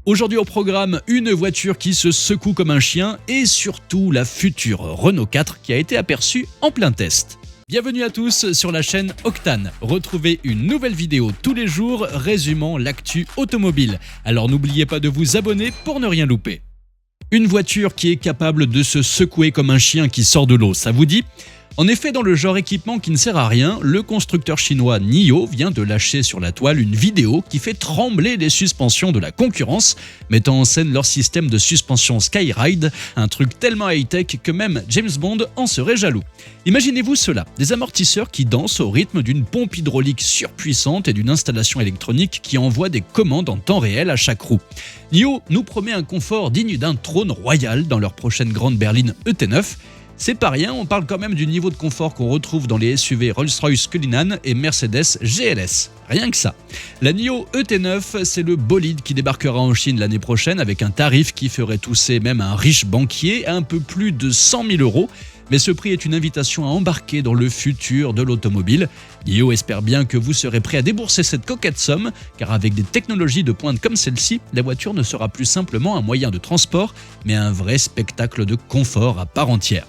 Aujourd'hui au programme, une voiture qui se secoue comme un chien et surtout la future Renault 4 qui a été aperçue en plein test. Bienvenue à tous sur la chaîne Octane. Retrouvez une nouvelle vidéo tous les jours résumant l'actu automobile. Alors n'oubliez pas de vous abonner pour ne rien louper. Une voiture qui est capable de se secouer comme un chien qui sort de l'eau, ça vous dit ? En effet, dans le genre équipement qui ne sert à rien, le constructeur chinois NIO vient de lâcher sur la toile une vidéo qui fait trembler les suspensions de la concurrence, mettant en scène leur système de suspension Skyride, un truc tellement high-tech que même James Bond en serait jaloux. Imaginez-vous cela, des amortisseurs qui dansent au rythme d'une pompe hydraulique surpuissante et d'une installation électronique qui envoie des commandes en temps réel à chaque roue. NIO nous promet un confort digne d'un trône royal dans leur prochaine grande berline ET9. C'est pas rien, on parle quand même du niveau de confort qu'on retrouve dans les SUV Rolls-Royce Cullinan et Mercedes GLS. Rien que ça. La NIO ET9, c'est le bolide qui débarquera en Chine l'année prochaine avec un tarif qui ferait tousser même un riche banquier à un peu plus de 100 000 €. Mais ce prix est une invitation à embarquer dans le futur de l'automobile. NIO espère bien que vous serez prêt à débourser cette coquette somme, car avec des technologies de pointe comme celle-ci, la voiture ne sera plus simplement un moyen de transport, mais un vrai spectacle de confort à part entière.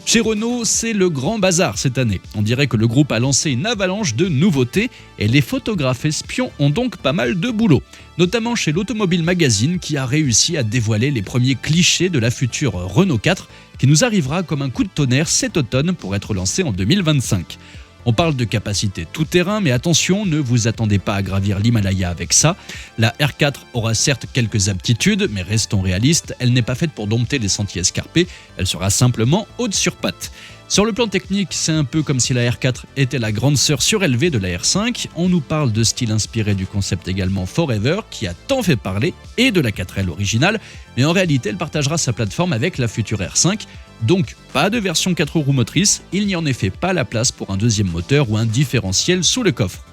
Chez Renault, c'est le grand bazar cette année. On dirait que le groupe a lancé une avalanche de nouveautés et les photographes espions ont donc pas mal de boulot. Notamment chez l'Automobile Magazine qui a réussi à dévoiler les premiers clichés de la future Renault 4 qui nous arrivera comme un coup de tonnerre cet automne pour être lancée en 2025. On parle de capacité tout-terrain, mais attention, ne vous attendez pas à gravir l'Himalaya avec ça. La R4 aura certes quelques aptitudes, mais restons réalistes, elle n'est pas faite pour dompter les sentiers escarpés, elle sera simplement haute sur pattes. Sur le plan technique, c'est un peu comme si la R4 était la grande sœur surélevée de la R5. On nous parle de style inspiré du concept également Forever, qui a tant fait parler, et de la 4L originale, mais en réalité, elle partagera sa plateforme avec la future R5. Donc, pas de version 4 roues motrices, il n'y en effet pas la place pour un deuxième moteur ou un différentiel sous le coffre.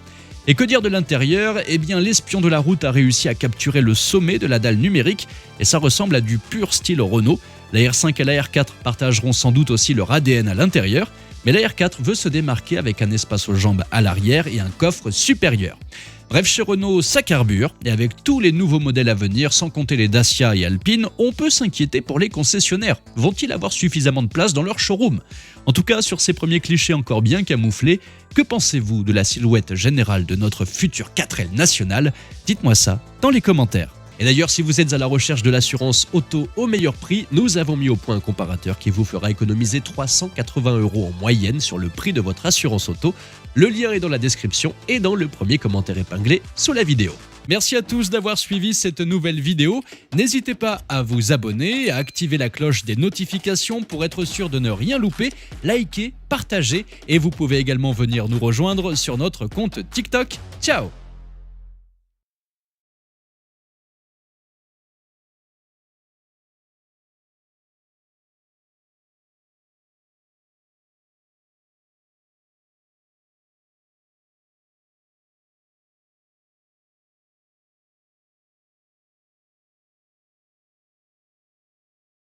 Et que dire de l'intérieur ? Eh bien, l'espion de la route a réussi à capturer le sommet de la dalle numérique et ça ressemble à du pur style Renault. La R5 et la R4 partageront sans doute aussi leur ADN à l'intérieur, mais la R4 veut se démarquer avec un espace aux jambes à l'arrière et un coffre supérieur. Bref, chez Renault, ça carbure, et avec tous les nouveaux modèles à venir, sans compter les Dacia et Alpine, on peut s'inquiéter pour les concessionnaires. Vont-ils avoir suffisamment de place dans leur showroom ? En tout cas, sur ces premiers clichés encore bien camouflés, que pensez-vous de la silhouette générale de notre future 4L nationale ? Dites-moi ça dans les commentaires. Et d'ailleurs, si vous êtes à la recherche de l'assurance auto au meilleur prix, nous avons mis au point un comparateur qui vous fera économiser 380 € en moyenne sur le prix de votre assurance auto. Le lien est dans la description et dans le premier commentaire épinglé sous la vidéo. Merci à tous d'avoir suivi cette nouvelle vidéo. N'hésitez pas à vous abonner, à activer la cloche des notifications pour être sûr de ne rien louper, liker, partager et vous pouvez également venir nous rejoindre sur notre compte TikTok. Ciao !